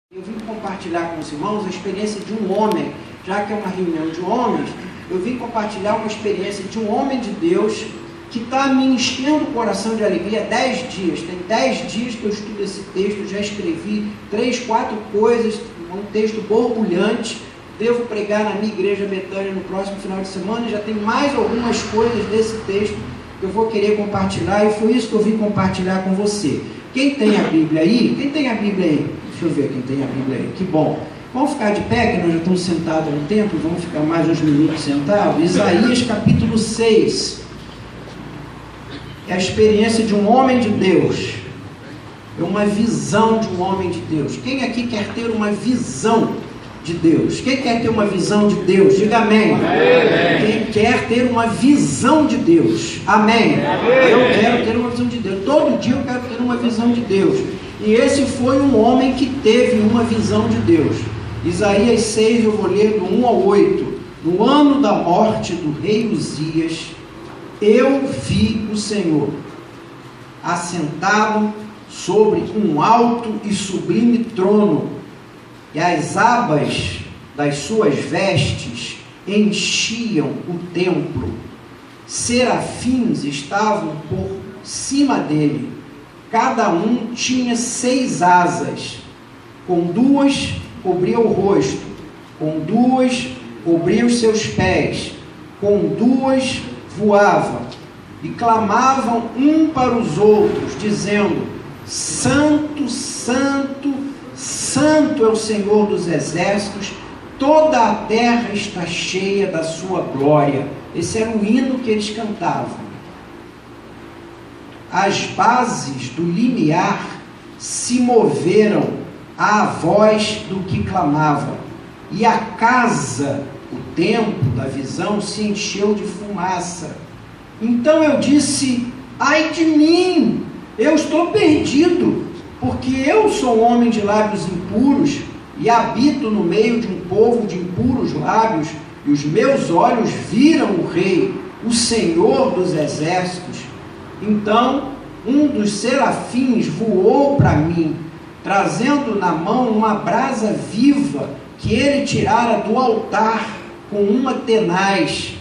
Eu vim compartilhar com os irmãos a experiência de um homem, já que é uma reunião de homens, eu vim compartilhar uma experiência de um homem de Deus que está me enchendo o coração de alegria há 10 dias. Tem 10 dias que eu estudo esse texto, já escrevi 3, 4 coisas, um texto borbulhante. Devo pregar na minha igreja Betânia no próximo final de semana, e já tem mais algumas coisas desse texto que eu vou querer compartilhar, e foi isso que eu vim compartilhar com você. Quem tem a Bíblia aí? Quem tem a Bíblia aí? Deixa eu ver quem tem a Bíblia aí. Que bom. Vamos ficar de pé, que nós já estamos sentados há um tempo, vamos ficar mais uns minutos sentados. Isaías capítulo 6. É a experiência de um homem de Deus. É uma visão de um homem de Deus. Quem aqui quer ter uma visão de Deus? Quem quer ter uma visão de Deus? Diga amém. Amém. Quem quer ter uma visão de Deus? Amém. Amém. Eu quero ter uma visão de Deus. Todo dia eu quero ter uma visão de Deus. E esse foi um homem que teve uma visão de Deus. Isaías 6, eu vou ler do 1 ao 8. No ano da morte do rei Uzias, eu vi o Senhor assentado sobre um alto e sublime trono, e as abas das suas vestes enchiam o templo. Serafins estavam por cima dele. Cada um tinha 6 asas. Com 2 cobria o rosto, com 2 cobria os seus pés, com 2 voava, e clamavam um para os outros, dizendo: Santo, Santo, Santo é o Senhor dos exércitos, toda a terra está cheia da sua glória. Esse era o hino que eles cantavam. As bases do limiar se moveram à voz do que clamava, e a casa, o templo da visão, se encheu de fumaça. Então eu disse: ai de mim, eu estou perdido, porque eu sou um homem de lábios impuros, e habito no meio de um povo de impuros lábios, e os meus olhos viram o Rei, o Senhor dos exércitos. Então um dos serafins voou para mim, trazendo na mão uma brasa viva que ele tirara do altar com uma tenaz.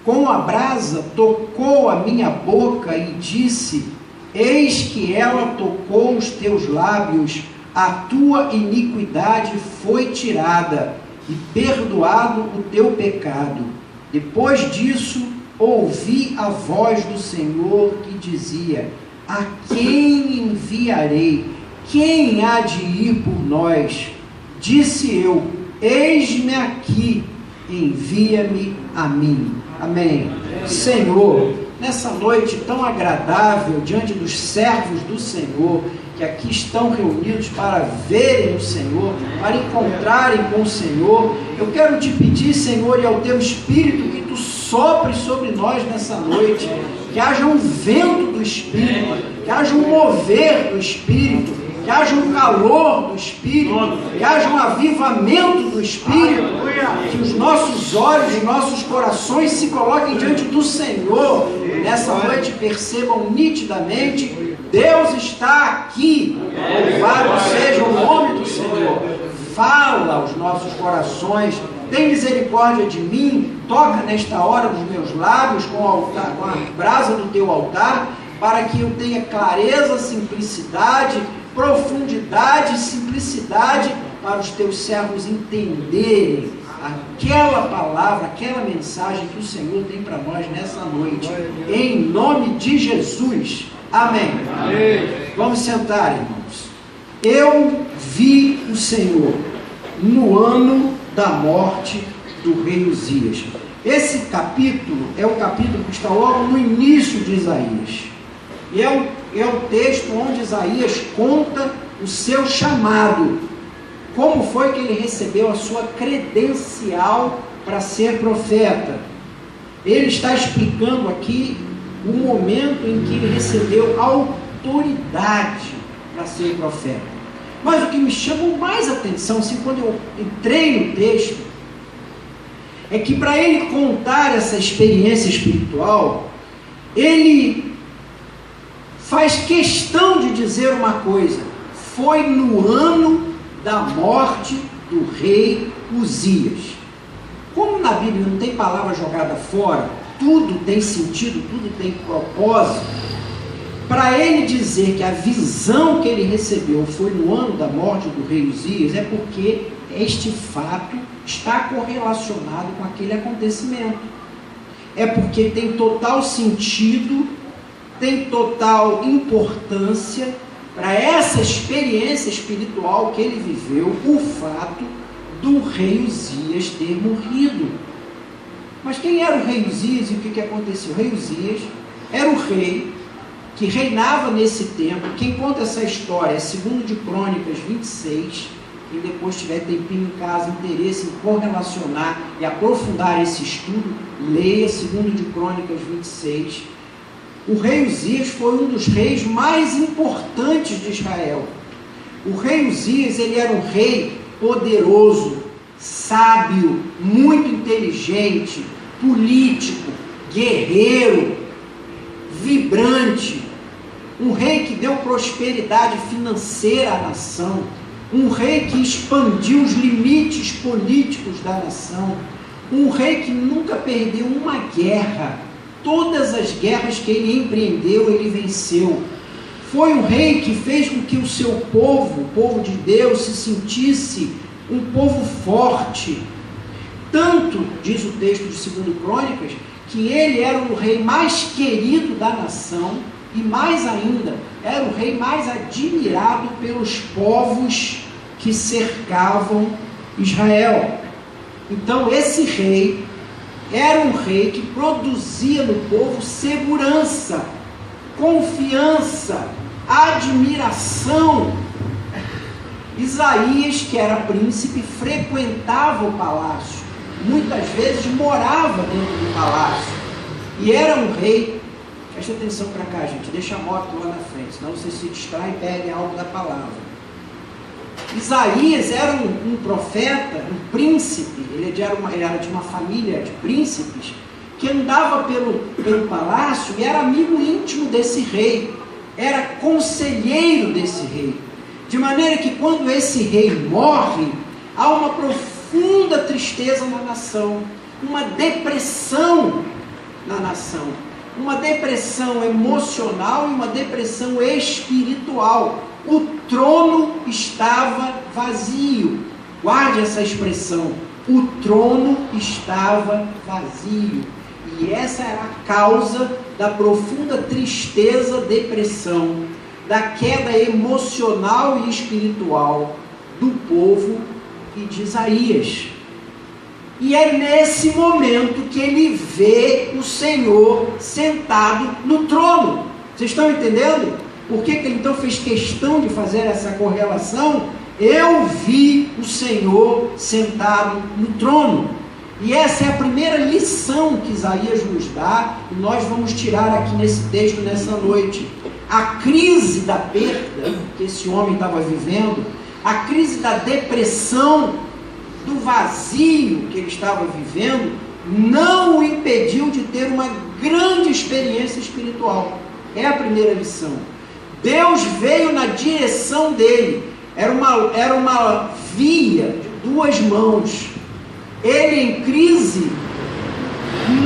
Com a brasa tocou a minha boca e disse: eis que ela tocou os teus lábios, a tua iniquidade foi tirada e perdoado o teu pecado. Depois disso ouvi a voz do Senhor que dizia: a quem enviarei? Quem há de ir por nós? Disse eu: eis-me aqui, envia-me a mim. Amém. Senhor, nessa noite tão agradável, diante dos servos do Senhor, que aqui estão reunidos para verem o Senhor, para encontrarem com o Senhor, eu quero te pedir, Senhor, e ao teu Espírito, que tu sopres sobre nós nessa noite, que haja um vento do Espírito, que haja um mover do Espírito, que haja um calor do Espírito, que haja um avivamento do Espírito, que os nossos olhos e nossos corações se coloquem diante do Senhor, e nessa noite percebam nitidamente: Deus está aqui, louvado seja o nome do Senhor. Fala aos nossos corações, tem misericórdia de mim, toca nesta hora nos meus lábios com a brasa do teu altar, para que eu tenha clareza, simplicidade, profundidade e simplicidade, para os teus servos entenderem aquela palavra, aquela mensagem que o Senhor tem para nós nessa noite, em nome de Jesus, amém. Amém. Vamos sentar, irmãos. Eu vi o Senhor no ano da morte do rei Uzias. Esse capítulo é o capítulo que está logo no início de Isaías, e é o texto onde Isaías conta o seu chamado, como foi que ele recebeu a sua credencial para ser profeta. Ele está explicando aqui o momento em que ele recebeu autoridade para ser profeta. Mas o que me chamou mais atenção, assim, quando eu entrei no texto, é que para ele contar essa experiência espiritual, ele faz questão de dizer uma coisa: foi no ano da morte do rei Uzias. Como na Bíblia não tem palavra jogada fora, tudo tem sentido, tudo tem propósito, para ele dizer que a visão que ele recebeu foi no ano da morte do rei Uzias, é porque este fato está correlacionado com aquele acontecimento. É porque tem total sentido, tem total importância para essa experiência espiritual que ele viveu, o fato do rei Uzias ter morrido. Mas quem era o rei Uzias e o que aconteceu? O rei Uzias era o rei que reinava nesse tempo. Quem conta essa história é 2 de Crônicas 26. Quem depois tiver tempinho em casa, interesse em correlacionar e aprofundar esse estudo, leia 2 de Crônicas 26. O rei Uzias foi um dos reis mais importantes de Israel. O rei Uzias, ele era um rei poderoso, sábio, muito inteligente, político, guerreiro, vibrante, um rei que deu prosperidade financeira à nação, um rei que expandiu os limites políticos da nação, um rei que nunca perdeu uma guerra. Todas as guerras que ele empreendeu, ele venceu. Foi um rei que fez com que o seu povo, o povo de Deus, se sentisse um povo forte. Tanto, diz o texto de 2 Crônicas, que ele era o rei mais querido da nação e, mais ainda, era o rei mais admirado pelos povos que cercavam Israel. Então, esse rei era um rei que produzia no povo segurança, confiança, admiração. Isaías, que era príncipe, frequentava o palácio, muitas vezes morava dentro do palácio, e era um rei. Preste atenção para cá, gente, deixa a moto lá na frente, senão você se distrai e perde algo da palavra. Isaías era um profeta, um príncipe, ele era de uma família de príncipes, que andava pelo palácio e era amigo íntimo desse rei, era conselheiro desse rei, de maneira que quando esse rei morre, há uma profunda tristeza na nação, uma depressão na nação, uma depressão emocional e uma depressão espiritual. O trono estava vazio. Guarde essa expressão. O trono estava vazio. E essa era a causa da profunda tristeza, depressão, da queda emocional e espiritual do povo e de Isaías. E é nesse momento que ele vê o Senhor sentado no trono. Vocês estão entendendo? Por que ele então fez questão de fazer essa correlação? Eu vi o Senhor sentado no trono. E essa é a primeira lição que Isaías nos dá, e nós vamos tirar aqui nesse texto, nessa noite. A crise da perda que esse homem estava vivendo, a crise da depressão, do vazio que ele estava vivendo, não o impediu de ter uma grande experiência espiritual. É a primeira lição. Deus veio na direção dele. Era uma via de duas mãos. Ele, em crise,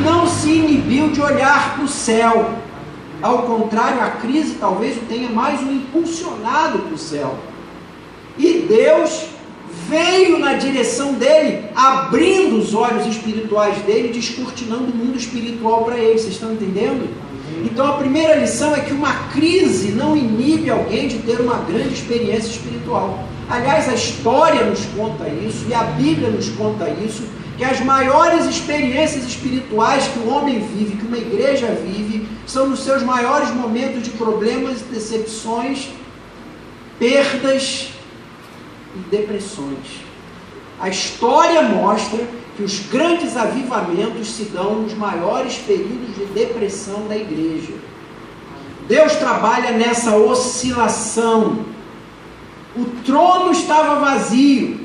não se inibiu de olhar para o céu. Ao contrário, a crise talvez o tenha mais impulsionado para o céu. E Deus veio na direção dele, abrindo os olhos espirituais dele, descortinando o mundo espiritual para ele. Vocês estão entendendo? Então a primeira lição é que uma crise não inibe alguém de ter uma grande experiência espiritual. Aliás, a história nos conta isso, e a Bíblia nos conta isso, que as maiores experiências espirituais que o homem vive, que uma igreja vive, são nos seus maiores momentos de problemas, decepções, perdas e depressões. A história mostra que os grandes avivamentos se dão nos maiores períodos de depressão da igreja. Deus trabalha nessa oscilação. O trono estava vazio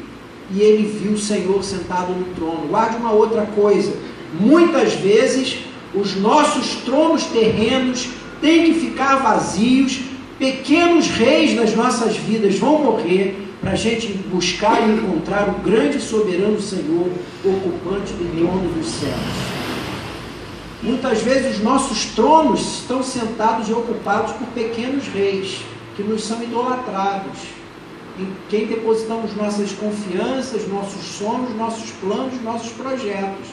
e ele viu o Senhor sentado no trono. Guarde uma outra coisa: muitas vezes os nossos tronos terrenos têm que ficar vazios, pequenos reis nas nossas vidas vão morrer, para a gente buscar e encontrar o grande e soberano Senhor, ocupante do trono dos céus. Muitas vezes os nossos tronos estão sentados e ocupados por pequenos reis, que nos são idolatrados, em quem depositamos nossas confianças, nossos sonhos, nossos planos, nossos projetos.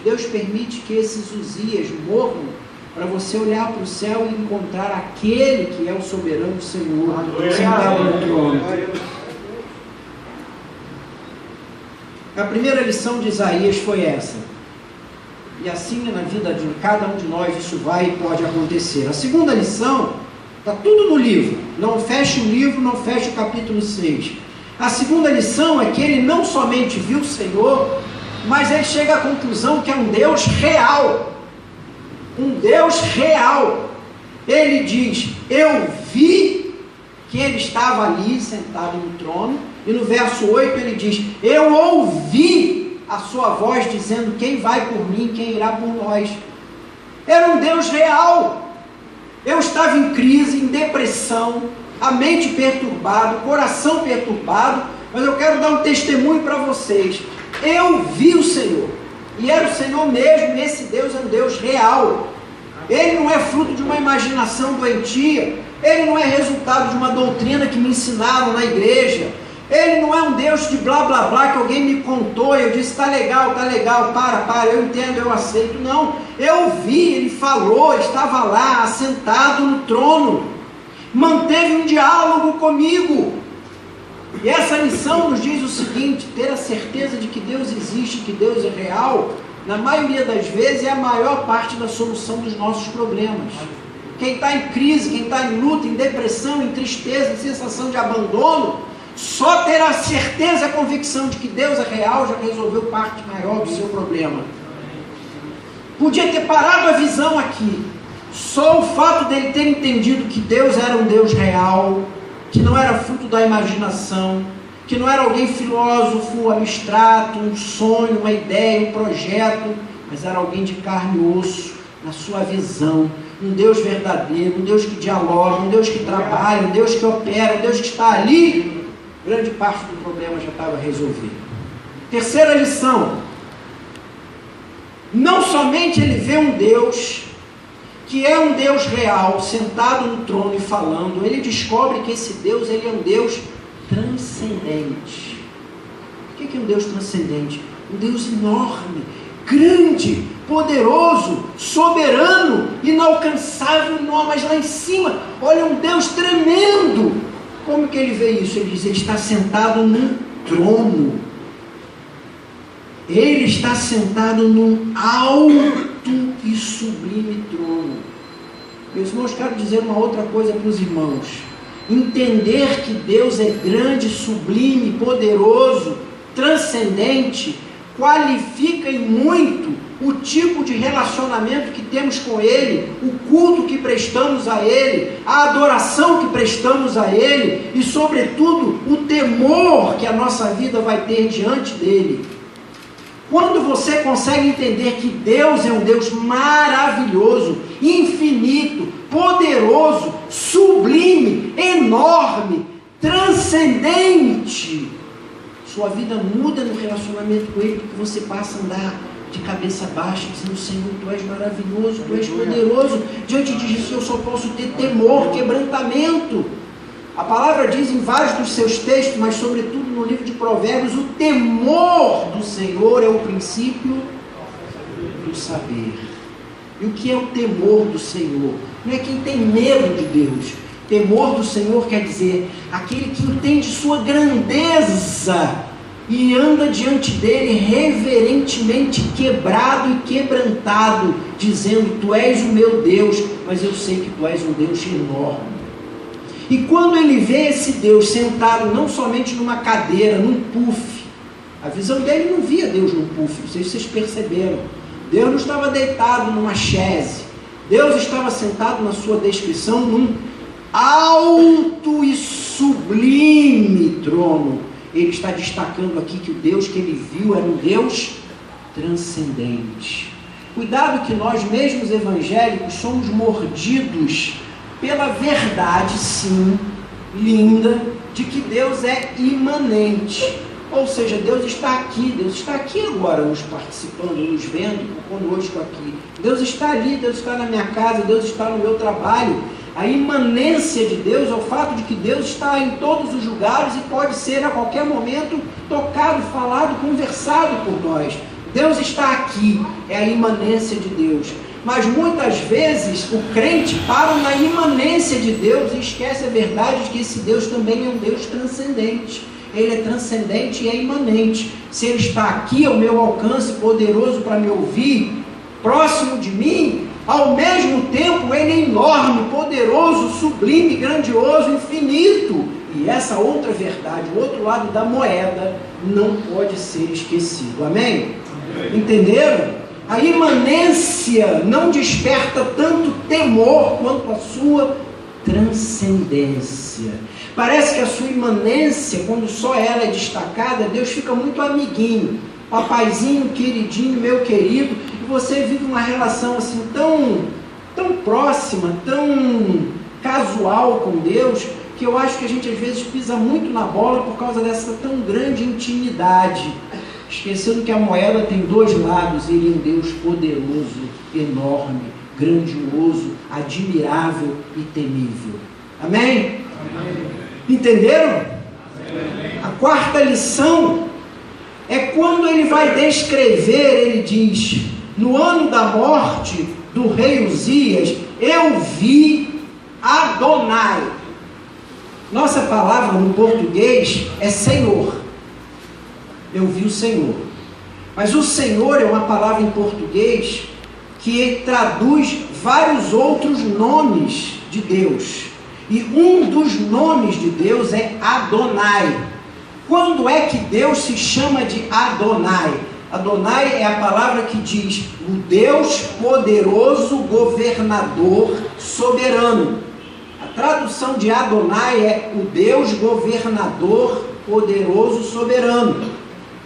Deus permite que esses Uzias morram para você olhar para o céu e encontrar aquele que é o soberano Senhor, sentado no trono. A primeira lição de Isaías foi essa. E assim na vida de cada um de nós isso vai e pode acontecer. A segunda lição, está tudo no livro. Não feche o livro, não feche o capítulo 6. A segunda lição é que ele não somente viu o Senhor, mas ele chega à conclusão que é um Deus real. Um Deus real. Ele diz, eu vi que ele estava ali sentado no trono. E no verso 8 ele diz, eu ouvi a sua voz dizendo, quem vai por mim, quem irá por nós. Era um Deus real. Eu estava em crise, em depressão, a mente perturbada, o coração perturbado, mas eu quero dar um testemunho para vocês. Eu vi o Senhor, e era o Senhor mesmo, e esse Deus é um Deus real. Ele não é fruto de uma imaginação doentia, ele não é resultado de uma doutrina que me ensinaram na igreja, ele não é um Deus de blá blá blá que alguém me contou e eu disse, tá legal, para, eu entendo, eu aceito. Não, eu vi, ele falou, estava lá, assentado no trono, manteve um diálogo comigo. E essa lição nos diz o seguinte, ter a certeza de que Deus existe, que Deus é real, na maioria das vezes é a maior parte da solução dos nossos problemas. Quem está em crise, quem está em luta, em depressão, em tristeza, em sensação de abandono, só ter a certeza e a convicção de que Deus é real já resolveu parte maior do seu problema. Podia ter parado a visão aqui. Só o fato dele ter entendido que Deus era um Deus real, que não era fruto da imaginação, que não era alguém filósofo, abstrato, um sonho, uma ideia, um projeto, mas era alguém de carne e osso, na sua visão, um Deus verdadeiro, um Deus que dialoga, um Deus que trabalha, um Deus que opera, um Deus que está ali, grande parte do problema já estava resolvido. Terceira lição, não somente ele vê um Deus que é um Deus real, sentado no trono e falando, ele descobre que esse Deus, ele é um Deus transcendente. O que é um Deus transcendente? Um Deus enorme, grande, poderoso, soberano, inalcançável, não, mas lá em cima, olha, um Deus tremendo. Como que ele vê isso? Ele diz, ele está sentado num trono. Ele está sentado num alto e sublime trono. Meus irmãos, quero dizer uma outra coisa para os irmãos. Entender que Deus é grande, sublime, poderoso, transcendente, qualifica em muito o tipo de relacionamento que temos com Ele, o culto que prestamos a Ele, a adoração que prestamos a Ele e, sobretudo, o temor que a nossa vida vai ter diante dEle. Quando você consegue entender que Deus é um Deus maravilhoso, infinito, poderoso, sublime, enorme, transcendente, sua vida muda no relacionamento com Ele, porque você passa a andar de cabeça baixa, dizendo, Senhor, Tu és maravilhoso, Tu és poderoso, diante disso eu só posso ter temor, quebrantamento. A palavra diz em vários dos seus textos, mas sobretudo no livro de Provérbios, o temor do Senhor é o princípio do saber. E o que é o temor do Senhor? Não é quem tem medo de Deus. Temor do Senhor quer dizer aquele que entende sua grandeza e anda diante dele reverentemente quebrado e quebrantado, dizendo, Tu és o meu Deus, mas eu sei que Tu és um Deus enorme. E quando ele vê esse Deus sentado não somente numa cadeira, num puff, a visão dele não via Deus num puff, não sei se vocês perceberam. Deus não estava deitado numa chaise, Deus estava sentado na sua descrição num alto e sublime trono. Ele está destacando aqui que o Deus que ele viu era um Deus transcendente. Cuidado que nós mesmos evangélicos somos mordidos pela verdade, sim, linda de que Deus é imanente. Ou seja, Deus está aqui agora, nos participando, nos vendo, conosco aqui. Deus está ali, Deus está na minha casa, Deus está no meu trabalho. A imanência de Deus é o fato de que Deus está em todos os lugares e pode ser a qualquer momento tocado, falado, conversado por nós. Deus está aqui, é a imanência de Deus. Mas muitas vezes o crente para na imanência de Deus e esquece a verdade de que esse Deus também é um Deus transcendente. Ele é transcendente e é imanente. Se Ele está aqui ao meu alcance, poderoso para me ouvir, próximo de mim, ao mesmo tempo Ele é enorme, poderoso, sublime, grandioso, infinito. E essa outra verdade, o outro lado da moeda, não pode ser esquecido. Amém? Entenderam? A imanência não desperta tanto temor quanto a sua transcendência. Parece que a sua imanência, quando só ela é destacada, Deus fica muito amiguinho, papaizinho, queridinho, meu querido, e você vive uma relação assim tão próxima, tão casual com Deus, que eu acho que a gente às vezes pisa muito na bola por causa dessa tão grande intimidade, esquecendo que a moeda tem dois lados. Ele é um Deus poderoso, enorme, grandioso, admirável e temível. Amém? Amém. Entenderam? Amém. A quarta lição é quando ele vai descrever, ele diz: no ano da morte do rei Uzias, eu vi Adonai. Nossa palavra no português é Senhor. Eu vi o Senhor. Mas o Senhor é uma palavra em português que traduz vários outros nomes de Deus. E um dos nomes de Deus é Adonai. Quando é que Deus se chama de Adonai? Adonai é a palavra que diz o Deus poderoso, governador, soberano. A tradução de Adonai é o Deus governador, poderoso, soberano.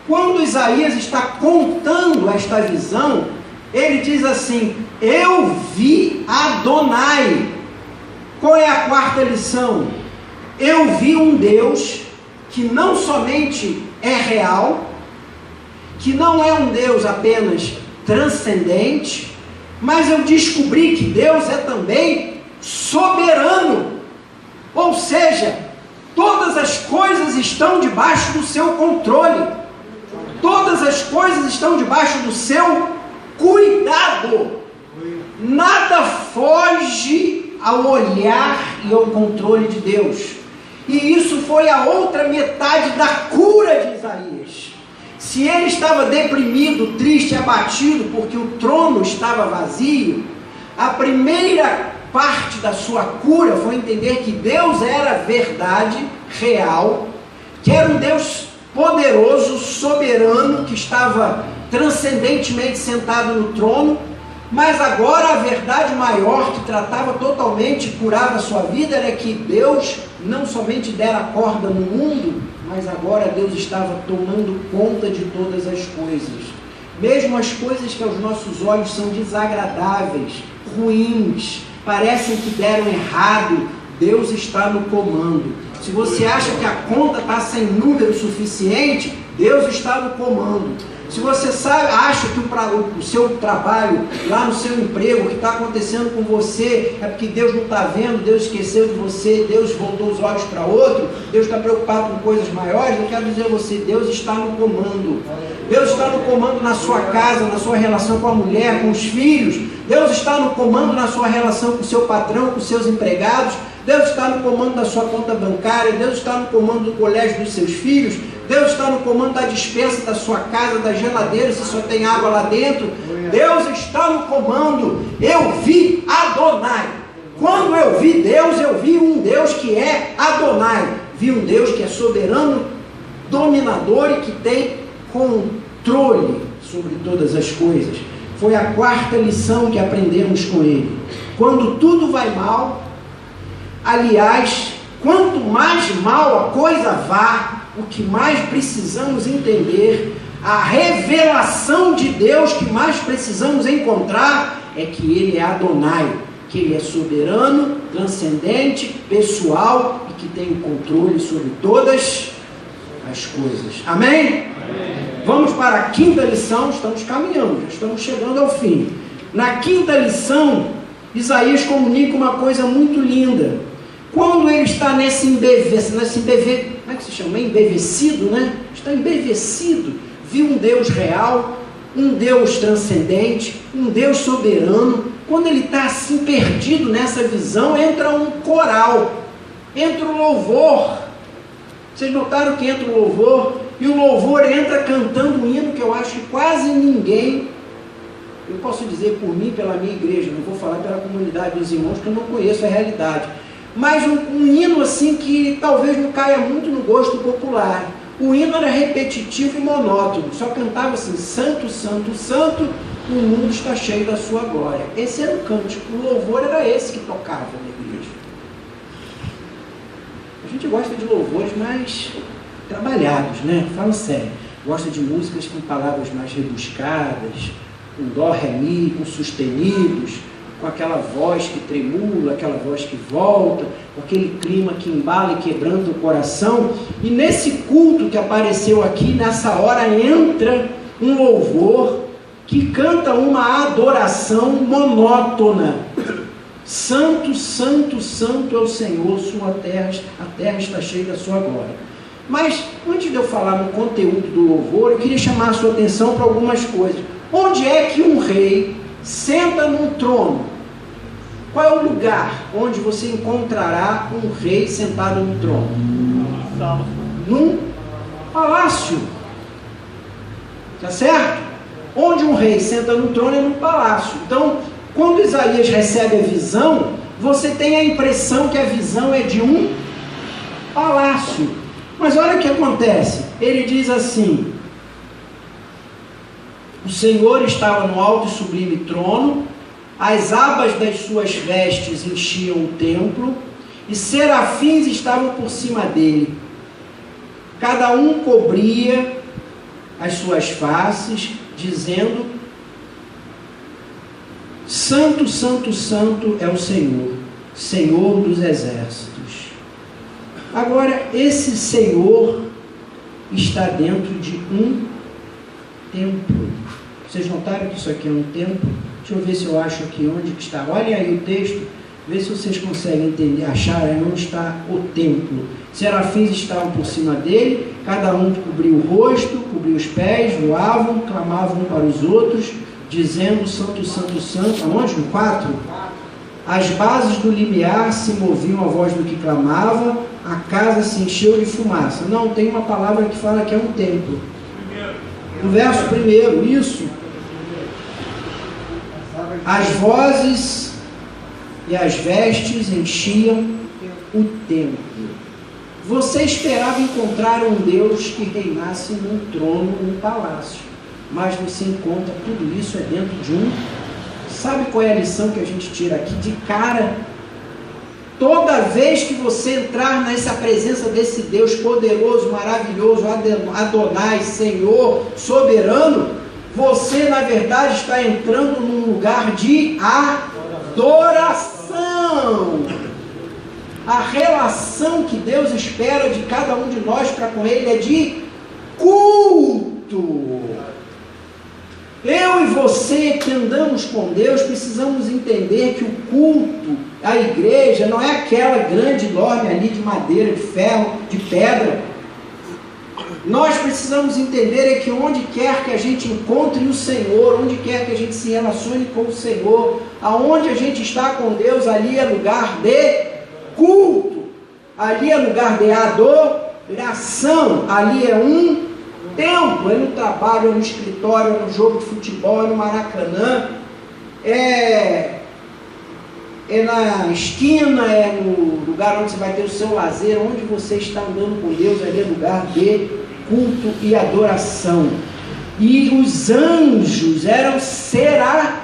Quando Isaías está contando esta visão, ele diz assim: eu vi Adonai. Qual é a quarta lição? Eu vi um Deus que não somente é real, que não é um Deus apenas transcendente, mas eu descobri que Deus é também soberano. Ou seja, todas as coisas estão debaixo do seu controle. Todas as coisas estão debaixo do seu cuidado. Nada foge ao olhar e ao controle de Deus. E isso foi a outra metade da cura de Isaías. Se ele estava deprimido, triste, abatido, porque o trono estava vazio, a primeira parte da sua cura foi entender que Deus era verdade, real, que era um Deus poderoso, soberano, que estava transcendentemente sentado no trono. Mas agora a verdade maior que tratava totalmente, curava a sua vida, era que Deus não somente dera corda no mundo, mas agora Deus estava tomando conta de todas as coisas. Mesmo as coisas que aos nossos olhos são desagradáveis, ruins, parecem que deram errado, Deus está no comando. Se você acha que a conta está sem número suficiente, Deus está no comando. Se você acha que o seu trabalho, lá no seu emprego, o que está acontecendo com você, é porque Deus não está vendo, Deus esqueceu de você, Deus voltou os olhos para outro, Deus está preocupado com coisas maiores, eu quero dizer a você, Deus está no comando. Deus está no comando na sua casa, na sua relação com a mulher, com os filhos. Deus está no comando na sua relação com o seu patrão, com os seus empregados. Deus está no comando da sua conta bancária. Deus está no comando do colégio dos seus filhos. Deus está no comando da despensa da sua casa, da geladeira, se só tem água lá dentro. Deus está no comando. Eu vi Adonai. Quando eu vi Deus, eu vi um Deus que é Adonai. Vi um Deus que é soberano, dominador e que tem controle sobre todas as coisas. Foi a quarta lição que aprendemos com ele. Quando tudo vai mal, aliás, quanto mais mal a coisa vá, o que mais precisamos entender, a revelação de Deus que mais precisamos encontrar, é que Ele é Adonai, que Ele é soberano, transcendente, pessoal, e e que tem o controle sobre todas as coisas. Amém? Amém? Vamos para a quinta lição, estamos caminhando, já estamos chegando ao fim. Na quinta lição, Isaías comunica uma coisa muito linda. Quando ele está como é que se chama? Embevecido, né? Está embevecido, viu um Deus real, um Deus transcendente, um Deus soberano. Quando ele está assim perdido nessa visão, entra um coral, entra o louvor. Vocês notaram que entra o louvor? E o louvor entra cantando um hino que eu acho que quase ninguém, eu posso dizer por mim, pela minha igreja, não vou falar pela comunidade dos irmãos, que eu não conheço a realidade, mas um hino assim que talvez não caia muito no gosto popular. O hino era repetitivo e monótono, só cantava assim: santo, santo, santo, o mundo está cheio da sua glória. Esse era o cântico, o louvor era esse que tocava na igreja. A gente gosta de louvores mais trabalhados, né? Fala sério, gosta de músicas com palavras mais rebuscadas, com dó, ré, mi, com sustenidos, com aquela voz que tremula, aquela voz que volta, com aquele clima que embala e quebranta o coração. E nesse culto que apareceu aqui, nessa hora, entra um louvor que canta uma adoração monótona. Santo, santo, santo é o Senhor, a terra está cheia da sua glória. Mas, antes de eu falar no conteúdo do louvor, eu queria chamar a sua atenção para algumas coisas. Onde é que um rei senta num trono? Qual é o lugar onde você encontrará um rei sentado no trono? Num palácio. Tá certo? Onde um rei senta no trono é num palácio. Então, quando Isaías recebe a visão, você tem a impressão que a visão é de um palácio. Mas olha o que acontece. Ele diz assim: o Senhor estava no alto e sublime trono, as abas das suas vestes enchiam o templo, e serafins estavam por cima dele. Cada um cobria as suas faces, dizendo: santo, santo, santo é o Senhor, Senhor dos exércitos. Agora, esse Senhor está dentro de um templo. Vocês notaram que isso aqui é um templo? Deixa eu ver se eu acho aqui onde que está. Olhem aí o texto, vê se vocês conseguem entender, achar onde está o templo. Serafins estavam por cima dele, cada um cobriu o rosto, cobriu os pés, voavam, clamavam um para os outros, dizendo: santo, santo, santo. Aonde? No 4? As bases do limiar se moviam à voz do que clamava, a casa se encheu de fumaça. Não, tem uma palavra que fala que é um templo. No verso 1, isso. As vozes e as vestes enchiam o templo. Você esperava encontrar um Deus que reinasse num trono, num palácio, mas você encontra tudo isso é dentro de um. Sabe qual é a lição que a gente tira aqui de cara? Toda vez que você entrar nessa presença desse Deus poderoso, maravilhoso, Adonai, Senhor, soberano, você na verdade está entrando num lugar de adoração. A relação que Deus espera de cada um de nós para com Ele é de culto. Eu e você que andamos com Deus precisamos entender que o culto, a igreja, não é aquela grande norma ali de madeira, de ferro, de pedra. Nós precisamos entender que onde quer que a gente encontre o Senhor, onde quer que a gente se relacione com o Senhor, aonde a gente está com Deus, ali é lugar de culto, ali é lugar de adoração, ali é um templo, é no trabalho, é no escritório, é no jogo de futebol, é no Maracanã, é na esquina, é no lugar onde você vai ter o seu lazer, onde você está andando com Deus, ali é lugar de culto e adoração. E os anjos eram serafins.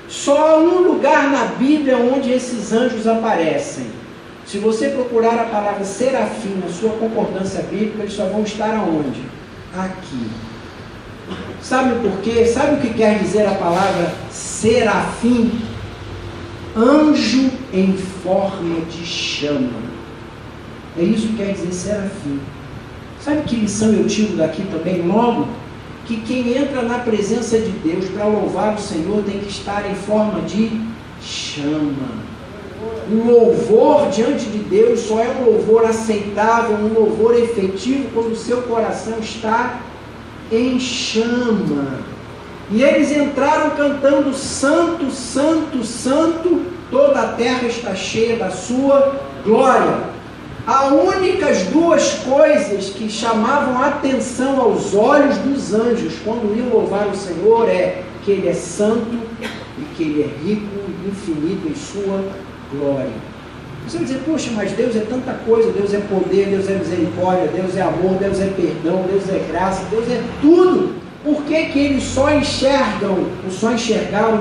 Só há um lugar na Bíblia onde esses anjos aparecem. Se você procurar a palavra serafim na sua concordância bíblica, eles só vão estar aonde? Aqui. Sabe por quê? Sabe o que quer dizer a palavra serafim? Anjo em forma de chama. É isso que quer dizer serafim. Sabe que lição eu tiro daqui também logo? Que quem entra na presença de Deus para louvar o Senhor tem que estar em forma de chama. Um louvor diante de Deus só é um louvor aceitável, um louvor efetivo quando o seu coração está em chama. E eles entraram cantando: Santo, Santo, Santo, toda a terra está cheia da sua glória. As únicas duas coisas que chamavam a atenção aos olhos dos anjos quando iam louvar o Senhor é que Ele é santo e que Ele é rico e infinito em sua glória. Você vai dizer: poxa, mas Deus é tanta coisa, Deus é poder, Deus é misericórdia, Deus é amor, Deus é perdão, Deus é graça, Deus é tudo. Por que que eles só enxergaram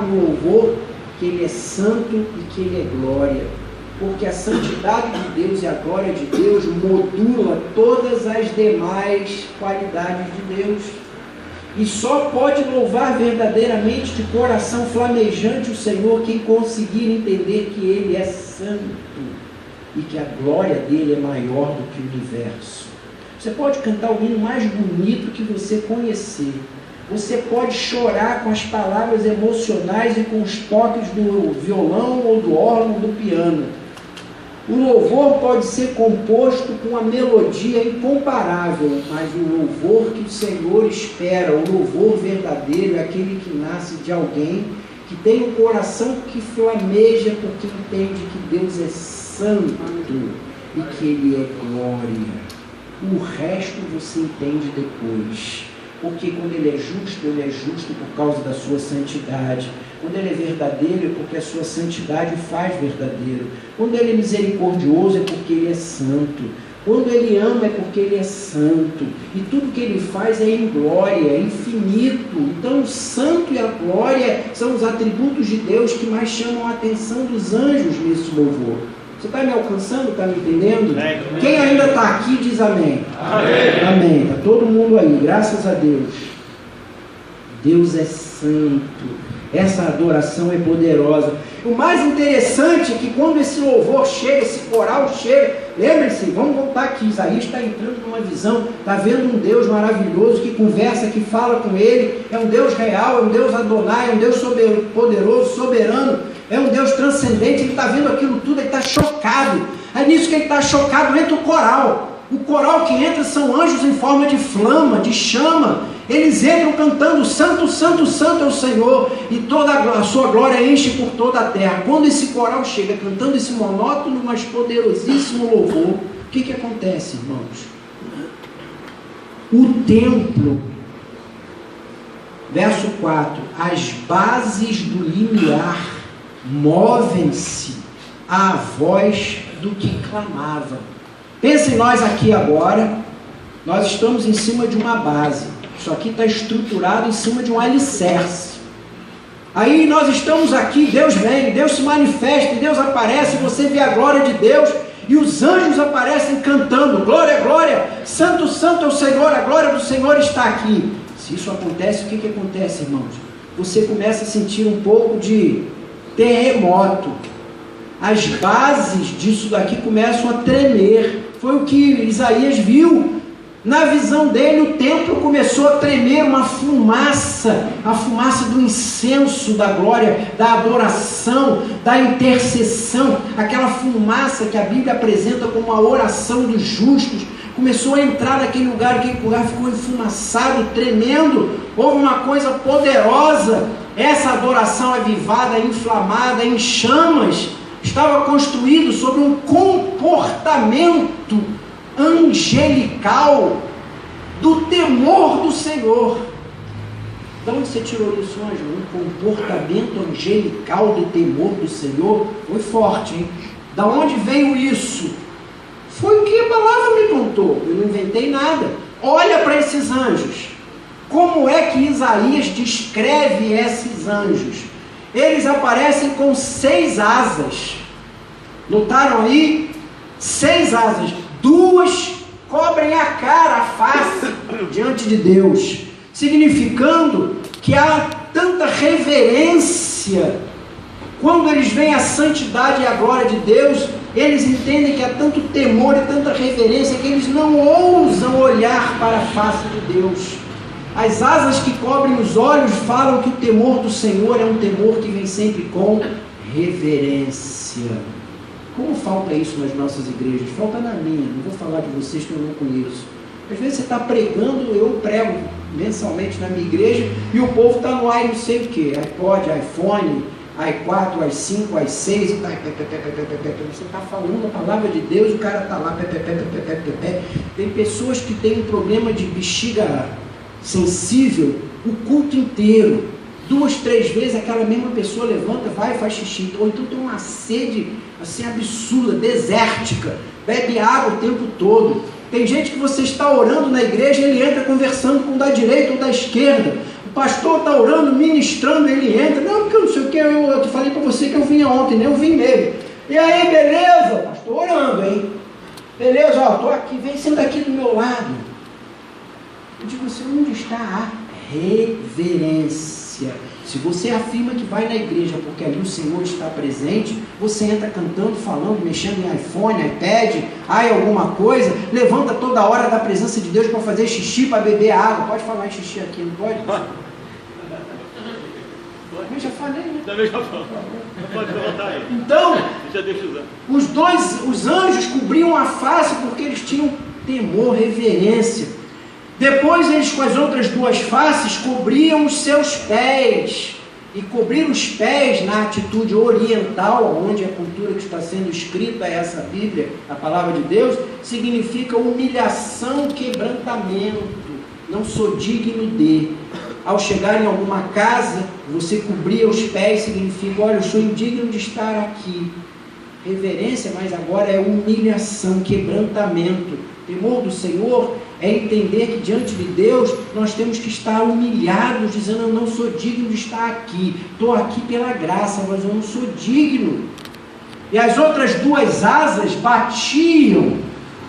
no louvor que Ele é santo e que Ele é glória? Porque a santidade de Deus e a glória de Deus modula todas as demais qualidades de Deus. E só pode louvar verdadeiramente de coração flamejante o Senhor quem conseguir entender que Ele é santo e que a glória dele é maior do que o universo. Você pode cantar o hino mais bonito que você conhecer. Você pode chorar com as palavras emocionais e com os toques do violão ou do órgão ou do piano. O louvor pode ser composto com uma melodia incomparável, mas o louvor que o Senhor espera, o louvor verdadeiro, é aquele que nasce de alguém que tem um coração que flameja porque entende que Deus é santo e que Ele é glória. O resto você entende depois. Porque quando Ele é justo por causa da sua santidade. Quando Ele é verdadeiro, é porque a sua santidade o faz verdadeiro. Quando Ele é misericordioso, é porque Ele é santo. Quando Ele ama, é porque Ele é santo. E tudo que Ele faz é em glória, é infinito. Então o santo e a glória são os atributos de Deus que mais chamam a atenção dos anjos nesse louvor. Você está me alcançando? Está me entendendo? Amém. Quem ainda está aqui diz amém. Amém. Amém. Está todo mundo aí, graças a Deus. Deus é santo. Essa adoração é poderosa. O mais interessante é que quando esse louvor chega, esse coral chega, lembre-se, vamos voltar aqui, Isaías está entrando numa visão, está vendo um Deus maravilhoso que conversa, que fala com ele, é um Deus real, é um Deus Adonai, é um Deus poderoso, soberano, é um Deus transcendente. Ele está vendo aquilo tudo, ele está chocado. É nisso que ele está chocado, entra o coral. O coral que entra são anjos em forma de flama, de chama. Eles entram cantando: Santo, Santo, Santo é o Senhor, e toda a sua glória enche por toda a terra. Quando esse coral chega cantando esse monótono, mas poderosíssimo louvor, o que acontece, irmãos? O templo, verso 4, as bases do limiar movem-se à voz do que clamava. Pense nós aqui agora, nós estamos em cima de uma base. Isso aqui está estruturado em cima de um alicerce. Aí nós estamos aqui, Deus vem, Deus se manifesta, Deus aparece, você vê a glória de Deus, e os anjos aparecem cantando: glória, glória, santo, santo é o Senhor, a glória do Senhor está aqui. Se isso acontece, o que acontece, irmãos? Você começa a sentir um pouco de terremoto. As bases disso daqui começam a tremer. Foi o que Isaías viu. Na visão dele, o templo começou a tremer, uma fumaça, a fumaça do incenso, da glória, da adoração, da intercessão, aquela fumaça que a Bíblia apresenta como a oração dos justos, começou a entrar naquele lugar, aquele lugar ficou enfumaçado, tremendo. Houve uma coisa poderosa, essa adoração avivada, inflamada, em chamas, estava construído sobre um comportamento angelical do temor do Senhor. De onde você tirou isso, anjo? Um comportamento angelical do temor do Senhor? Foi forte, hein? Da onde veio isso? Foi o que a palavra me contou. Eu não inventei nada. Olha para esses anjos. Como é que Isaías descreve esses anjos? Eles aparecem com 6 asas. Notaram aí? 6 asas. 2 cobrem a cara, a face, diante de Deus, significando que há tanta reverência Quando eles veem a santidade e a glória de Deus, eles entendem que há tanto temor e tanta reverência que eles não ousam olhar para a face de Deus. As asas que cobrem os olhos falam que o temor do Senhor é um temor que vem sempre com reverência. Como falta isso nas nossas igrejas? Falta na minha, não vou falar de vocês que eu não conheço. Às vezes você está pregando, eu prego mensalmente na minha igreja, e o povo está no não sei o que, iPod, iPhone, i4, i5, i6, você está falando a palavra de Deus, o cara está lá, tem pessoas que têm um problema de bexiga sensível o culto inteiro, 2, 3 vezes aquela mesma pessoa levanta, vai e faz xixi, ou então tem uma sede assim absurda, desértica, bebe água o tempo todo. Tem gente que você está orando na igreja, ele entra conversando com o da direita ou da esquerda, o pastor está orando, ministrando, ele entra, não, porque eu não sei o que, eu falei para você que eu vinha ontem, né? Eu vim mesmo, e aí, beleza? Pastor orando, hein? Beleza, ó, estou aqui, vem, senta aqui do meu lado. Eu digo assim, onde está a reverência? Se você afirma que vai na igreja porque ali o Senhor está presente, você entra cantando, falando, mexendo em iPhone, iPad, alguma coisa, levanta toda hora da presença de Deus para fazer xixi, para beber água. Pode falar em xixi aqui, não pode? Eu já falei, né? Também já falou. Pode colocar aí. Então, os anjos cobriam a face porque eles tinham temor, reverência. Depois eles com as outras 2 faces cobriam os seus pés. E cobrir os pés na atitude oriental, onde a cultura que está sendo escrita é essa Bíblia, a palavra de Deus, significa humilhação, quebrantamento. Não sou digno de. Ao chegar em alguma casa, você cobria os pés, significa, olha, eu sou indigno de estar aqui. Reverência, mas agora é humilhação, quebrantamento. Temor do Senhor é entender que diante de Deus nós temos que estar humilhados, dizendo, eu não sou digno de estar aqui, estou aqui pela graça, mas eu não sou digno. E as outras 2 asas batiam,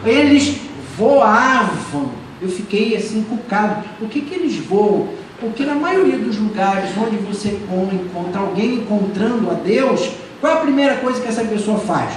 eles voavam. Eu fiquei assim encucado. Por que eles voam? Porque na maioria dos lugares onde você encontra alguém encontrando a Deus, qual é a primeira coisa que essa pessoa faz?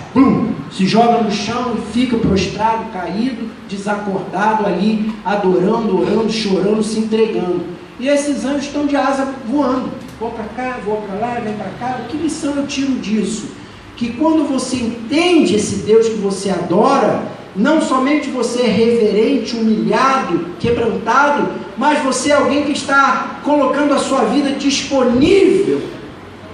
Se joga no chão e fica prostrado, caído, desacordado ali, adorando, orando, chorando, se entregando. E esses anjos estão de asa voando. Vou para cá, vou para lá, vem para cá. Que lição eu tiro disso? Que quando você entende esse Deus que você adora, não somente você é reverente, humilhado, quebrantado, mas você é alguém que está colocando a sua vida disponível,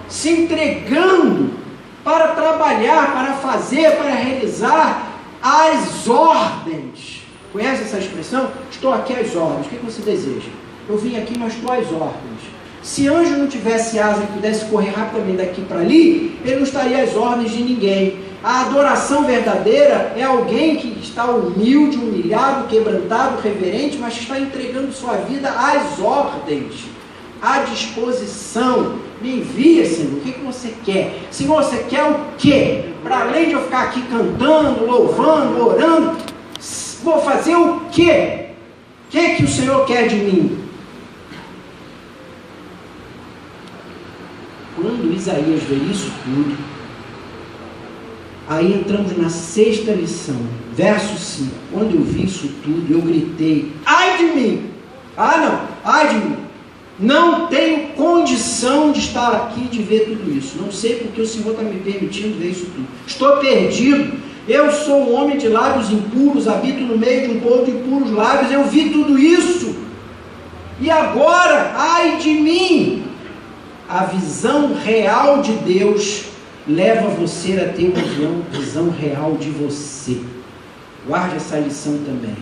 se entregando para trabalhar, para fazer, para realizar as ordens. Conhece essa expressão? Estou aqui às ordens. O que você deseja? Eu vim aqui, mas estou às ordens. Se anjo não tivesse asa e pudesse correr rapidamente daqui para ali, ele não estaria às ordens de ninguém. A adoração verdadeira é alguém que está humilde, humilhado, quebrantado, reverente, mas que está entregando sua vida às ordens, à disposição. Me envia, Senhor, o que você quer? Senhor, você quer o quê? Para além de eu ficar aqui cantando, louvando, orando, vou fazer o quê? O que o Senhor quer de mim? Quando Isaías vê isso tudo, aí entramos na 6ª lição, verso 5. Quando eu vi isso tudo, eu gritei, ai de mim! Ai de mim! Não tenho condição de estar aqui e de ver tudo isso. Não sei porque o Senhor está me permitindo ver isso tudo. Estou perdido. Eu sou um homem de lábios impuros, habito no meio de um povo de impuros lábios. Eu vi tudo isso. E agora, ai de mim! A visão real de Deus leva você a ter uma visão real de você. Guarde essa lição também.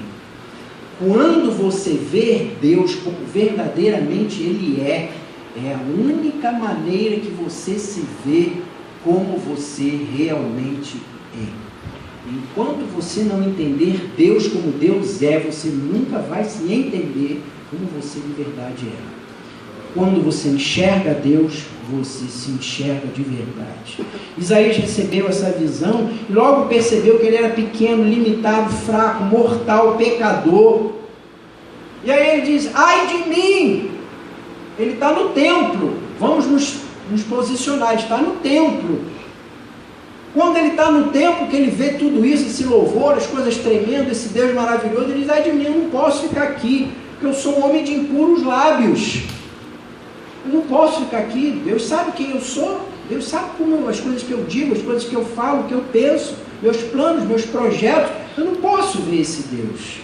Quando você vê Deus como verdadeiramente Ele é a única maneira que você se vê como você realmente é. Enquanto você não entender Deus como Deus é, você nunca vai se entender como você de verdade é. Quando você enxerga Deus, você se enxerga de verdade. Isaías recebeu essa visão e logo percebeu que ele era pequeno, limitado, fraco, mortal, pecador. E aí ele diz, ai de mim! Ele está no templo. Vamos nos nos posicionar, ele está no templo. Quando ele está no templo, que ele vê tudo isso, esse louvor, as coisas tremendas, esse Deus maravilhoso, ele diz: ai de mim, eu não posso ficar aqui, porque eu sou um homem de impuros lábios. Eu não posso ficar aqui. Deus sabe quem eu sou, Deus sabe como as coisas que eu digo, as coisas que eu falo, que eu penso, meus planos, meus projetos. Eu não posso ver esse Deus.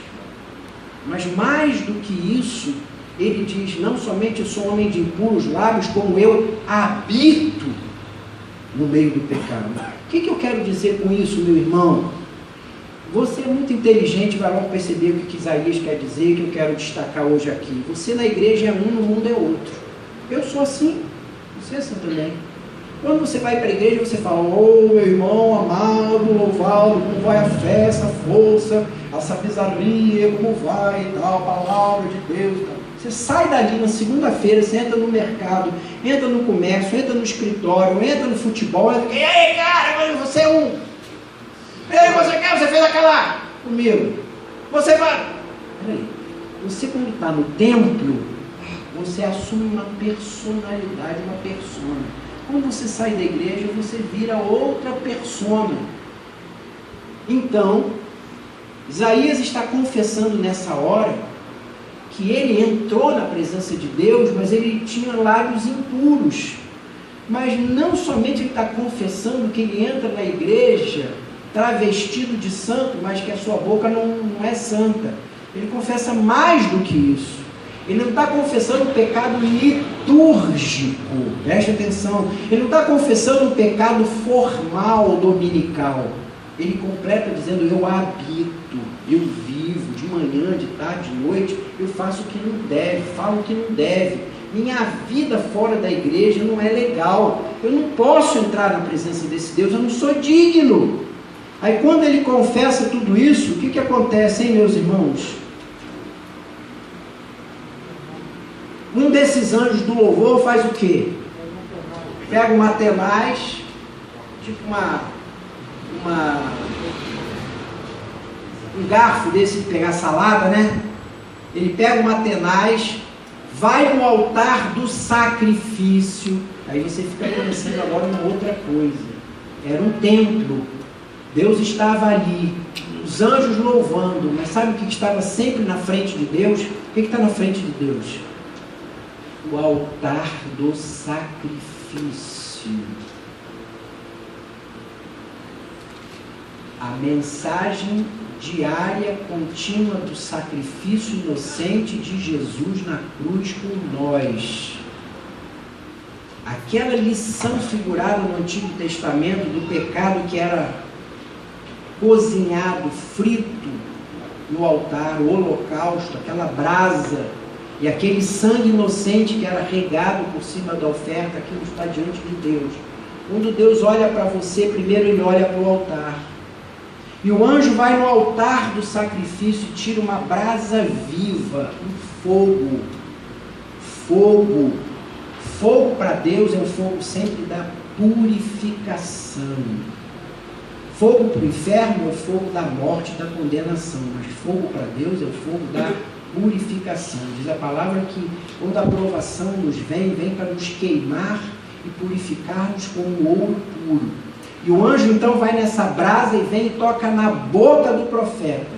Mas mais do que isso, ele diz: não somente eu sou um homem de impuros lábios, como eu habito no meio do pecado. O que eu quero dizer com isso, meu irmão? Você é muito inteligente, vai logo perceber o que Isaías quer dizer, que eu quero destacar hoje aqui. Você na igreja é um, no mundo é outro. Eu sou assim, você é assim também. Quando você vai para a igreja, você fala: oh, meu irmão amado, louvado, como vai a fé, essa força, essa bizarria, como vai e tal, a palavra de Deus e tal. Você sai dali na segunda-feira, você entra no mercado, entra no comércio, entra no escritório, entra no futebol, entra... E aí, cara, você é um... Ei, você quer? Você fez aquela... Comigo. Você vai... Peraí. Você, quando está no templo, você assume uma personalidade, uma persona. Quando você sai da igreja, você vira outra persona. Então, Isaías está confessando nessa hora que ele entrou na presença de Deus, mas ele tinha lábios impuros. Mas não somente ele está confessando que ele entra na igreja travestido de santo, mas que a sua boca não é santa. Ele confessa mais do que isso. Ele não está confessando o pecado litúrgico, preste atenção. Ele não está confessando o pecado formal, dominical. Ele completa dizendo: eu habito, eu vivo, de manhã, de tarde, de noite, eu faço o que não deve, falo o que não deve. Minha vida fora da igreja não é legal. Eu não posso entrar na presença desse Deus, eu não sou digno. Aí quando ele confessa tudo isso, o que acontece, hein, meus irmãos? Um desses anjos do louvor faz o quê? Pega uma tenaz, tipo um garfo desse de pegar salada, né? Ele pega uma tenaz, vai no altar do sacrifício. Aí você fica conhecendo agora uma outra coisa. Era um templo. Deus estava ali, os anjos louvando, mas sabe o que estava sempre na frente de Deus? O que está na frente de Deus? O altar do sacrifício. A mensagem diária, contínua do sacrifício inocente de Jesus na cruz por nós. Aquela lição figurada no Antigo Testamento do pecado que era cozinhado, frito no altar, o holocausto, aquela brasa e aquele sangue inocente que era regado por cima da oferta, aquilo está diante de Deus. Quando Deus olha para você, primeiro ele olha para o altar. E o anjo vai no altar do sacrifício e tira uma brasa viva, um fogo. Fogo. Fogo para Deus é o fogo sempre da purificação. Fogo para o inferno é o fogo da morte e da condenação, mas fogo para Deus é o fogo da purificação. Diz a palavra que quando a provação nos vem para nos queimar e purificar-nos como ouro puro. E o anjo então vai nessa brasa e vem e toca na boca do profeta.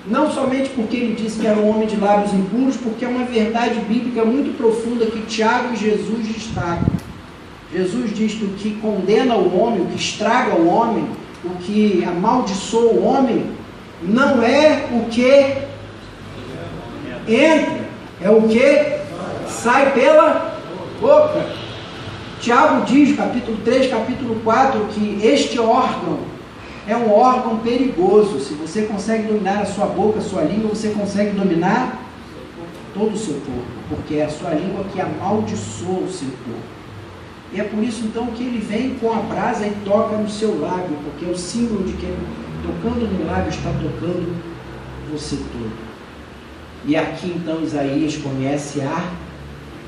Não somente porque ele disse que era um homem de lábios impuros, porque é uma verdade bíblica muito profunda que Tiago e Jesus destacam. Jesus diz que o que condena o homem, o que estraga o homem, o que amaldiçoa o homem, não é o que entra, é o que sai pela boca. Tiago diz, capítulo 3, capítulo 4, que este órgão é um órgão perigoso. Se você consegue dominar a sua boca, a sua língua, você consegue dominar todo o seu corpo, porque é a sua língua que amaldiçoa o seu corpo. E é por isso então que ele vem com a brasa e toca no seu lábio, porque é o símbolo de que tocando no lábio está tocando você todo. E aqui então Isaías conhece a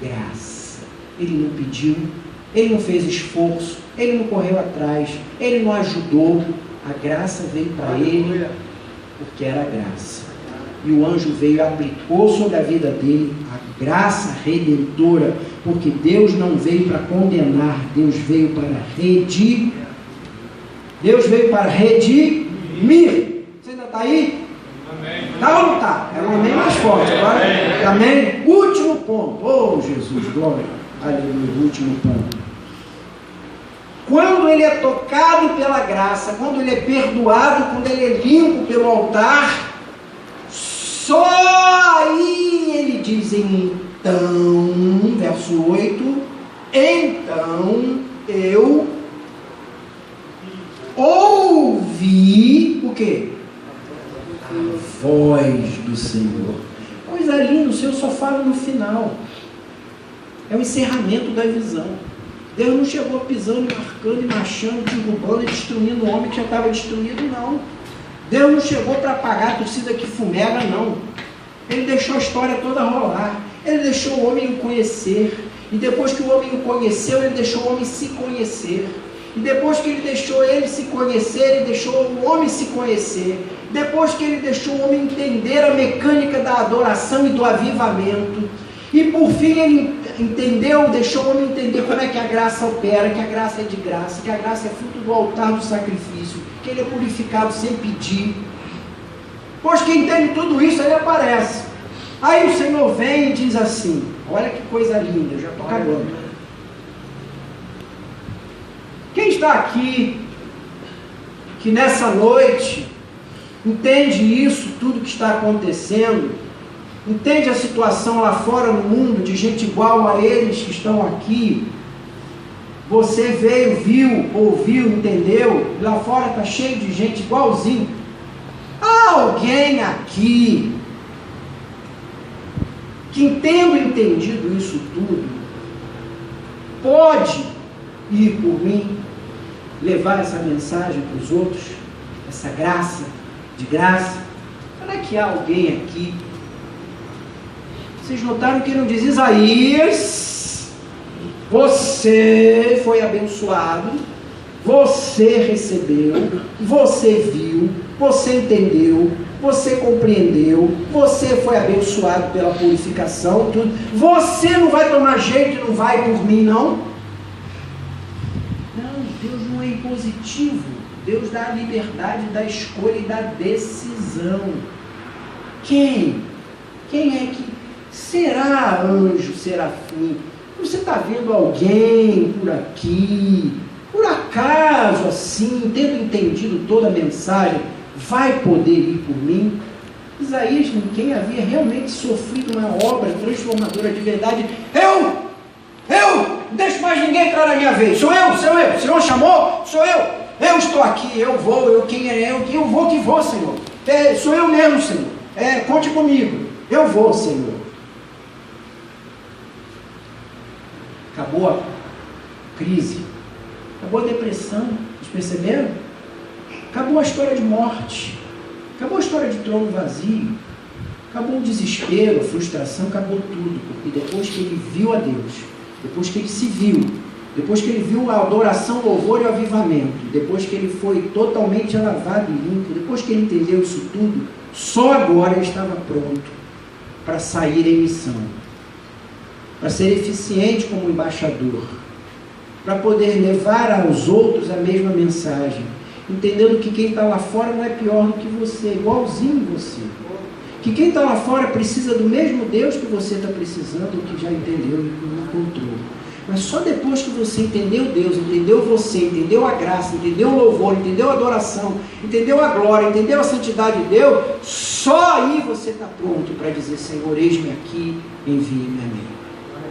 graça. Ele não pediu, ele não fez esforço, ele não correu atrás, ele não ajudou. A graça veio para ele porque era graça. e o anjo veio e aplicou sobre a vida dele a graça redentora, porque Deus não veio para condenar, Deus veio para redimir. Deus veio para redimir. Você ainda está aí? Amém. Está ou não está? É um amém mais forte. Agora, amém? Último ponto. Oh, Jesus, glória. Aleluia. Último ponto. Quando ele é tocado pela graça, quando ele é perdoado, quando ele é limpo pelo altar, só aí ele diz: então, verso 8, então eu ouvi o quê? A voz do Senhor. Coisa linda, o Senhor só fala no final. É o encerramento da visão. Deus não chegou pisando, marcando, e machando, derrubando e destruindo o homem que já estava destruído, não. Deus não chegou para apagar a torcida que fumega, não. Ele deixou a história toda rolar. Ele deixou o homem o conhecer. E depois que o homem o conheceu, ele deixou o homem se conhecer. E depois que ele deixou ele se conhecer, ele deixou o homem se conhecer. Depois que ele deixou o homem entender a mecânica da adoração e do avivamento. E por fim ele entendeu, deixou o homem entender como é que a graça opera, que a graça é de graça, que a graça é fruto do altar do sacrifício, que ele é purificado sem pedir. Pois que entende tudo isso, ele aparece. Aí o Senhor vem e diz assim, olha que coisa linda, eu já estou acabando. Quem está aqui, que nessa noite entende isso, tudo que está acontecendo, entende a situação lá fora no mundo, de gente igual a eles que estão aqui, você veio, viu, ouviu, entendeu, lá fora está cheio de gente igualzinho. Há alguém aqui que, tendo entendido isso tudo, pode ir por mim, levar essa mensagem para os outros, essa graça, de graça? Será que há alguém aqui? Vocês notaram que não diz: Isaías, você foi abençoado, você recebeu, você viu, você entendeu, você compreendeu, você foi abençoado pela purificação, tudo. Você não vai tomar jeito e não vai por mim, não? Não, Deus não é impositivo. Deus dá a liberdade da escolha e da decisão. Quem é que será anjo, serafim? Você está vendo alguém por aqui, por acaso assim, tendo entendido toda a mensagem, vai poder ir por mim? Isaías, quem havia realmente sofrido uma obra transformadora de verdade, eu não deixo mais ninguém entrar na minha vez, sou eu, o Senhor chamou, sou eu estou aqui, eu vou, quem é eu vou que vou, Senhor, sou eu mesmo, Senhor, conte comigo, eu vou, Senhor. Acabou a crise, acabou a depressão, vocês perceberam? Acabou a história de morte, acabou a história de trono vazio, acabou o desespero, a frustração, acabou tudo, porque depois que ele viu a Deus, depois que ele se viu, depois que ele viu a adoração, louvor e o avivamento, depois que ele foi totalmente lavado e limpo, depois que ele entendeu isso tudo, só agora ele estava pronto para sair em missão, para ser eficiente como embaixador, para poder levar aos outros a mesma mensagem, entendendo que quem está lá fora não é pior do que você, igualzinho você, que quem está lá fora precisa do mesmo Deus que você está precisando, que já entendeu e encontrou. Mas só depois que você entendeu Deus, entendeu você, entendeu a graça, entendeu o louvor, entendeu a adoração, entendeu a glória, entendeu a santidade de Deus, só aí você está pronto para dizer: Senhor, eis-me aqui, envie-me a mim.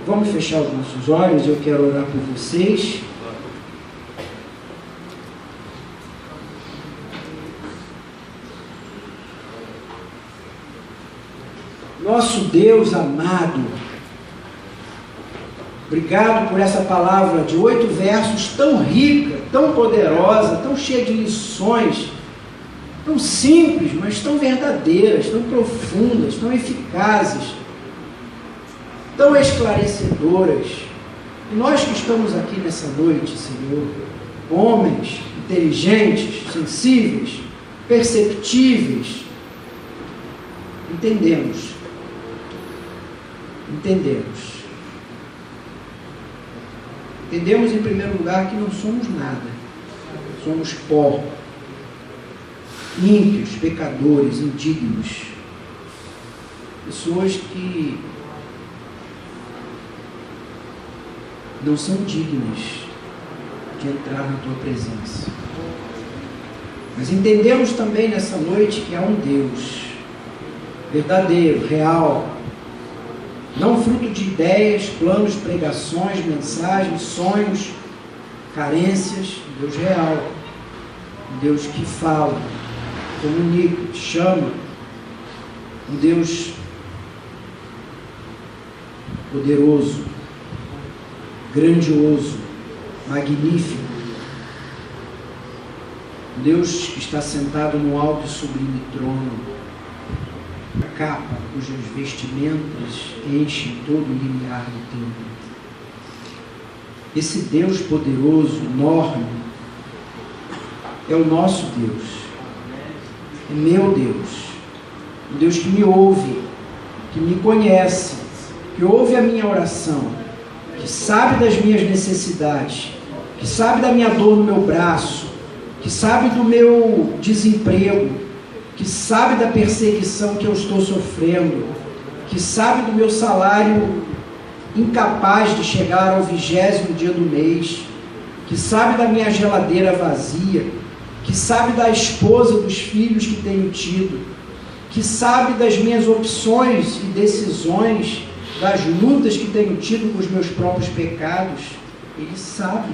Vamos fechar os nossos olhos, eu quero orar por vocês. Nosso Deus amado, obrigado por essa palavra de 8 versos tão rica, tão poderosa, tão cheia de lições, tão simples, mas tão verdadeiras, tão profundas, tão eficazes, tão esclarecedoras. E nós que estamos aqui nessa noite, Senhor, homens inteligentes, sensíveis, perceptíveis, Entendemos, em primeiro lugar, que não somos nada, somos pó, ímpios, pecadores, indignos, pessoas que não são dignas de entrar na tua presença. Mas entendemos também nessa noite que há um Deus verdadeiro, real, não fruto de ideias, planos, pregações, mensagens, sonhos, carências. Um Deus real, um Deus que fala, comunica, chama, um Deus poderoso, grandioso, magnífico, um Deus que está sentado no alto e sublime trono, a capa cujas vestimentas enchem todo o limiar do templo. Esse Deus poderoso, enorme, é o nosso Deus, é meu Deus, um Deus que me ouve, que me conhece, que ouve a minha oração, que sabe das minhas necessidades, que sabe da minha dor no meu braço, que sabe do meu desemprego, que sabe da perseguição que eu estou sofrendo, que sabe do meu salário incapaz de chegar ao 20º dia do mês, que sabe da minha geladeira vazia, que sabe da esposa, dos filhos que tenho tido, que sabe das minhas opções e decisões, das lutas que tenho tido com os meus próprios pecados. Ele sabe,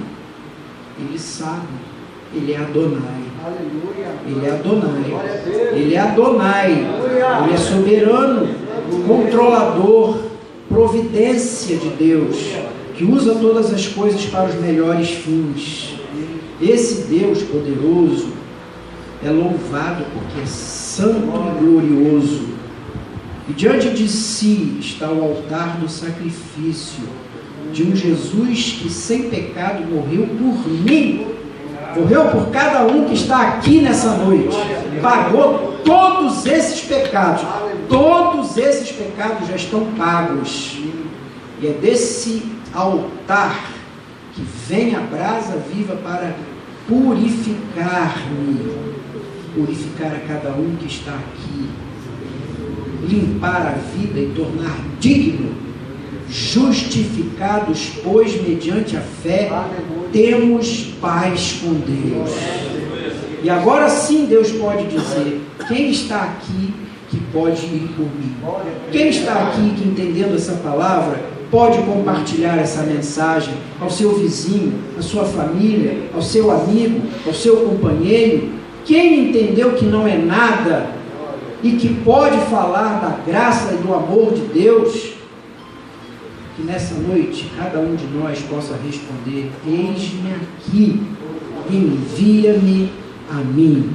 Ele é Adonai. Ele é Adonai. Ele é Adonai. Ele é soberano, controlador, providência de Deus, que usa todas as coisas para os melhores fins. Esse Deus poderoso é louvado porque é santo e glorioso. E diante de si está o altar do sacrifício de um Jesus que sem pecado morreu por mim. Morreu por cada um que está aqui nessa noite. Pagou todos esses pecados. Todos esses pecados já estão pagos. E é desse altar que vem a brasa viva para purificar-me. Purificar a cada um que está aqui. Limpar a vida e tornar digno. Justificados, pois, mediante a fé, temos paz com Deus. E agora sim Deus pode dizer: quem está aqui que pode ir por mim? Quem está aqui que, entendendo essa palavra, pode compartilhar essa mensagem ao seu vizinho, à sua família, ao seu amigo, ao seu companheiro? Quem entendeu que não é nada e que pode falar da graça e do amor de Deus? Que nessa noite cada um de nós possa responder: eis-me aqui, envia-me a mim.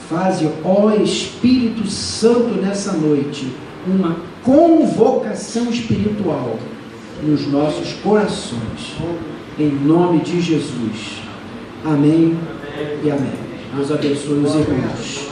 Faze, ó Espírito Santo, nessa noite, uma convocação espiritual nos nossos corações, em nome de Jesus. Amém e amém. Deus abençoe os irmãos.